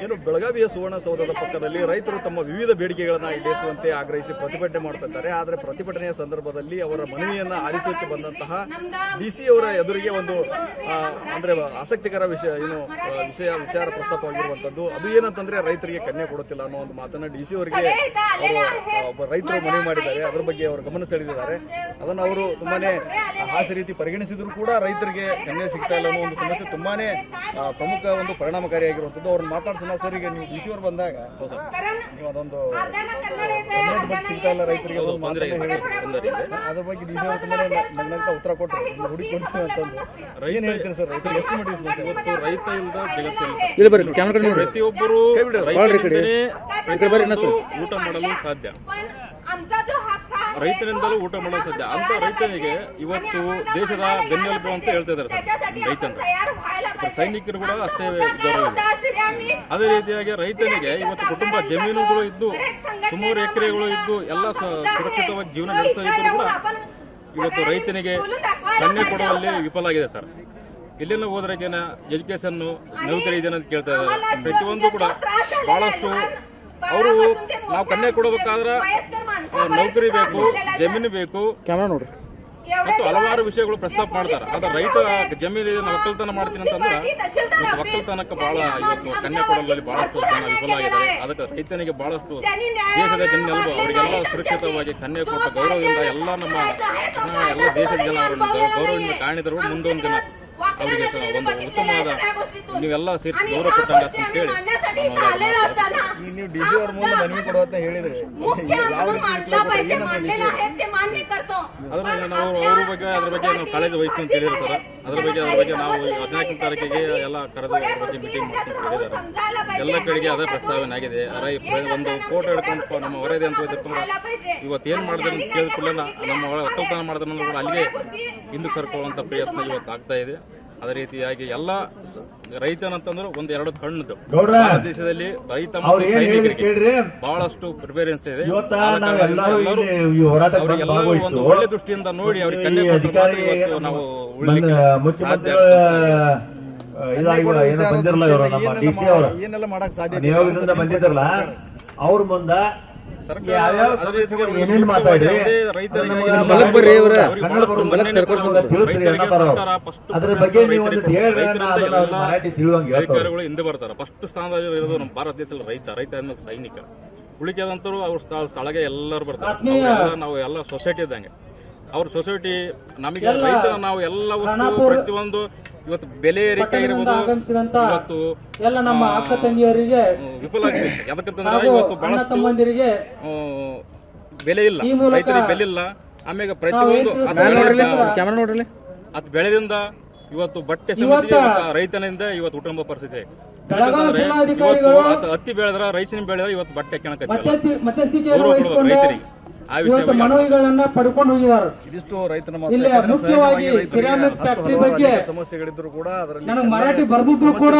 ಏನು ಬೆಳಗಾವಿಯ ಸುವರ್ಣಸೌಧದ ಪಕ್ಕದಲ್ಲಿ ರೈತರು ತಮ್ಮ ವಿವಿಧ ಬೇಡಿಕೆಗಳನ್ನು ಈಡೇರಿಸುವಂತೆ ಆಗ್ರಹಿಸಿ ಪ್ರತಿಭಟನೆ ಮಾಡುತ್ತಿದ್ದಾರೆ. ಆದರೆ ಪ್ರತಿಭಟನೆಯ ಸಂದರ್ಭದಲ್ಲಿ ಅವರ ಮನವಿಯನ್ನ ಆಲಿಸೋಕೆ ಬಂದಂತಹ ಡಿಸಿ ಅವರ ಎದುರಿಗೆ ಒಂದು ಅಂದ್ರೆ ಆಸಕ್ತಿಕರ ವಿಚಾರ ಪ್ರಸ್ತಾಪವಾಗಿರುವಂತದ್ದು. ಅದು ಏನಂತಂದ್ರೆ ರೈತರಿಗೆ ಕನ್ಯೆ ಕೊಡುತ್ತಿಲ್ಲ ಅನ್ನೋ ಒಂದು ಮಾತನ್ನ ಡಿಸಿ ಅವರಿಗೆ ರೈತರು ಮನವಿ ಮಾಡಿದ್ದಾರೆ. ಅದರ ಬಗ್ಗೆ ಅವರು ಗಮನ ಸೆಳೆದಿದ್ದಾರೆ. ಅದನ್ನು ಅವರು ತುಂಬಾನೇ ಹಾಸ್ಯ ರೀತಿ ಪರಿಗಣಿಸಿದ್ರು ಕೂಡ ರೈತರಿಗೆ ಕನ್ಯೆ ಸಿಗ್ತಾ ಇಲ್ಲ ಅನ್ನೋ ಒಂದು ಸಮಸ್ಯೆ ತುಂಬಾನೇ ಪ್ರಮುಖ ಒಂದು ಪರಿಣಾಮಕಾರಿಯಾಗಿರುವಂತದ್ದು. ಅವ್ರನ್ನ ಮಾತಾಡ್ಸೋಣ ಸರ್. ಈಗ ನೀವು ಡಿಸಿ ಅವರು ಬಂದಾಗ ನೀವು ಅದೊಂದು ಸಿಗ್ತಾ ಇಲ್ಲ ರೈತರಿಗೆ ಅದ್ರ ಬಗ್ಗೆ ಡಿಸಿ ಅವರು ತುಂಬಾನೇ ನನ್ನಂತ ಉತ್ತರ ಕೊಟ್ಟರು, ಹುಡುಕಿಕೊಡ್ತೀವಿ ಅಂತಂದು. ಏನ್ ಹೇಳ್ತೀರಿ ಸರ್? ರೈತರಿಗೆ ಎಷ್ಟು ಮಟ್ಟಿಗೆ ಇವತ್ತು ರೈತ ಇಲ್ಲದ ಜಗತ್ತಿಲ್ಲ. ಪ್ರತಿಯೊಬ್ಬರು ಊಟ ಮಾಡಲು ಸಾಧ್ಯ, ರೈತರಿಂದಲೂ ಊಟ ಮಾಡಲು ಸಾಧ್ಯ ಅಂತ ರೈತನಿಗೆ ಇವತ್ತು ದೇಶದ ಬೆನ್ನೆಲುಬು ಅಂತ ಹೇಳ್ತಾ ಇದ್ದಾರೆ ಸರ್ ರೈತಂದ್ರೆ. ಸೈನಿಕರು ಕೂಡ ಅಷ್ಟೇ ಅದೇ ರೀತಿಯಾಗಿ ರೈತನಿಗೆ ಇವತ್ತು ಕುಟುಂಬ ಜಮೀನುಗಳು ಇದ್ದು ಸುಮಾರು ಎಕರೆಗಳು ಇದ್ದು ಎಲ್ಲ ಸುರಕ್ಷಿತವಾಗಿ ಜೀವನ ನಡೆಸ್ತಾ ಇದ್ರು ಕೂಡ ಇವತ್ತು ರೈತನಿಗೆ ಕನ್ಯೆ ಕೊಡುವಲ್ಲಿ ವಿಫಲ ಆಗಿದೆ ಸರ್. ಇಲ್ಲೆಲ್ಲ ಹೋದ್ರೆ ಎಜುಕೇಶನ್ ನೌಕರಿ ಇದೆ ಅಂತ ಕೇಳ್ತಾ ಇದ್ದಾರೆ. ಪ್ರತಿಯೊಂದು ಕೂಡ ಬಹಳಷ್ಟು ಅವರು ನಾವು ಕನ್ಯೆ ಕೊಡಬೇಕಾದ್ರೆ ನೌಕರಿ ಬೇಕು, ಜಮೀನು ಬೇಕು ನೋಡ್ರಿ ಮತ್ತು ಹಲವಾರು ವಿಷಯಗಳು ಪ್ರಸ್ತಾಪ ಮಾಡ್ತಾರೆ. ಆದ್ರೆ ರೈತ ಜಮೀನು ಒಕ್ಕಲ್ತನ ಮಾಡ್ತೀನಿ ಅಂತಂದ್ರೆ ಒಕ್ಕಲ್ತನಕ್ಕೆ ಬಹಳ ಇವತ್ತು ಕನ್ಯೆ ಕೊಡಲು ಬಹಳಷ್ಟು ಜನ ವಿಫಲ ಆಗಿದ್ದಾರೆ. ಅದಕ್ಕೆ ರೈತನಿಗೆ ಬಹಳಷ್ಟು ದೇಶದ ಬೆನ್ನೆಲುಬು ಅವರಿಗೆಲ್ಲ ಸುರಕ್ಷಿತವಾಗಿ ಕನ್ಯೆ ಕೊಟ್ಟ ಗೌರವದಿಂದ ಎಲ್ಲ ಎಲ್ಲ ದೇಶದ ಜನ ಅವರನ್ನು ಗೌರವದಿಂದ ಕಾಣಿದರು. ಮುಂದೊಂದು ದಿನ ಅವರಿಗೆ ಒಂದು ಉತ್ತಮವಾದ ನೀವೆಲ್ಲ ಸೇರಿಸಿ ಗೌರವ ಕೊಟ್ಟಂಗ ಅಂತ ಹೇಳಿ ನೀವು ಡಿಸಿ ಅವ್ರ ಮುಂದೆ ಮನವಿ ಕೊಡುವಂತ ಹೇಳಿದ್ರೆ ಅವ್ರ ಬಗ್ಗೆ ಅದ್ರ ಬಗ್ಗೆ ನಾವು ಕಾಳಜಿ ವಹಿಸ್ತೀವಿ ಅಂತ ಹೇಳಿದ್ರು ಸರ್. ಅದ್ರ ಬಗ್ಗೆ ನಾವು 14ನೇ ತಾರೀಕಿಗೆ ಎಲ್ಲ ಕರೆದು ಅದ್ರ ಬಗ್ಗೆ ಮೀಟಿಂಗ್ ಮಾಡ್ತೀನಿ ಅಂತ ಹೇಳಿದ್ದಾರೆ. ಎಲ್ಲ ಕಡೆಗೆ ಅದೇ ಪ್ರಸ್ತಾವನೆ ಆಗಿದೆ. ಒಂದು ಫೋಟೋ ಹಿಡ್ಕೊಂಡು ನಮ್ಮ ವರದಿ ಅಂತ ಹೋಗಿರ್ತಂದ್ರೆ ಇವತ್ತು ಏನ್ ಮಾಡಿದ್ರೆ ಅಂತ ಕೇಳಿಕೊಳ್ಳ ನಮ್ಮ ಒಕ್ಕಲ್ತನ ಮಾಡಿದ್ರೆ ಕೂಡ ಅಲ್ಲಿಗೆ ಹಿಂದಕ್ಕೆ ಸರ್ಕೊಳ್ಳುವಂತ ಪ್ರಯತ್ನ ಇವತ್ತು ಆಗ್ತಾ ಇದೆ. ಅದೇ ರೀತಿಯಾಗಿ ಎಲ್ಲ ರೈತನಂತಂದ್ರೆ ಒಂದು ಎರಡು ಕಣ್ಣದು ದೇಶದಲ್ಲಿ ರೈತ ಸೈನಿಕರಿಗೆ ಬಹಳಷ್ಟು ಪ್ರಿಫರೆನ್ಸ್ ಇದೆ. ಒಂದು ಒಳ್ಳೆ ದೃಷ್ಟಿಯಿಂದ ನೋಡಿ ಅವ್ರಿಗೆ ಕನ್ಯೆ ನಾವು ಏನೆಲ್ಲ ಮಾಡಕ್ ಸಾಧ್ಯ ನಿಯೋಗದಿಂದ ಬಂದಿದ್ರಲ್ಲ ಅವ್ರ ಮುಂದ ಏನೇನ್ ಮಾತಾಡ್ರಿ ಅದ್ರ ಬಗ್ಗೆ ನೀವು ಮರಾಠಿ ತಿಳುವಂಗೆ ಅಧಿಕಾರಿಗಳು ಹಿಂದೆ ಬರ್ತಾರೆ. ಫಸ್ಟ್ ಸ್ಥಾನದಲ್ಲಿ ಇರೋದು ನಮ್ಮ ಭಾರತ ದೇಶದಲ್ಲಿ ರೈತ ಅನ್ನೋ ಸೈನಿಕ. ಉಳಿಕೆದಂತರೂ ಅವ್ರ ಸ್ಥಳಗೆ ಎಲ್ಲರೂ ಬರ್ತಾರೆ. ನಾವು ಎಲ್ಲ ಸೊಸೈಟಿ ಇದ್ದಂಗೆ ಅವ್ರ ಸೊಸೈಟಿ ನಮಗೆ ರೈತರ ನಾವು ಎಲ್ಲ ವಸ್ತು ಪ್ರತಿಯೊಂದು ಇವತ್ತು ಬೆಲೆ ಏರಿಕೆ ಇರಬಹುದು. ಇವತ್ತು ಎಲ್ಲ ನಮ್ಮ ಅಕ್ಕ ತಂಗಿಯರಿಗೆ ವಿಫಲ ಆಗಿದೆ. ಯಾಕಂತಂದ್ರೆ ಇವತ್ತು ಬಹಳಷ್ಟು ಬೆಲೆ ಇಲ್ಲ, ರೈತರಿಗೆ ಬೆಲೆ ಇಲ್ಲ. ಆಮೇಲೆ ಪ್ರತಿಯೊಂದು ಅದು ಬೆಳೆದಿಂದ ಇವತ್ತು ಬಟ್ಟೆ ರೈತನಿಂದ ಇವತ್ತು ಕುಟುಂಬ ಪರಿಸ್ಥಿತಿ. ಹತ್ತಿ ಬೆಳೆದ್ರ ರೈತನ ಬೆಳೆದ್ರೆ ಇವತ್ತು ಬಟ್ಟೆ ರೈತರಿಗೆ ಮನವಿಗಳನ್ನ ಪಡ್ಕೊಂಡು ಹೋಗಿದ್ದಾರೆ. ಇದಿಷ್ಟು ರೈತನ ಮುಖ್ಯವಾಗಿ ಸಿರಾಮಿಕ್ ಫ್ಯಾಕ್ಟರಿ ಬಗ್ಗೆ ಸಮಸ್ಯೆಗಳಿದ್ರು ಕೂಡ ನನಗೆ ಮರಾಠಿ ಬರ್ದಿದ್ರು ಕೂಡ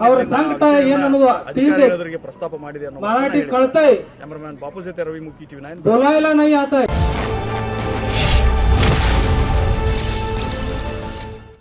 ಅವರ ಸಂಕಟ ಏನನ್ನೋದು ತಿಳಿದೆ ಪ್ರಸ್ತಾಪ ಮಾಡಿದೆ. ಮರಾಠಿ ಕಳ್ತೈ ಕ್ಯಾಮರಾಮನ್ ಬಾಪು ಜೊತೆ ರವಿ ಮುಖಿ ಟಿವಿ 9 बोलायला नहीं आता है.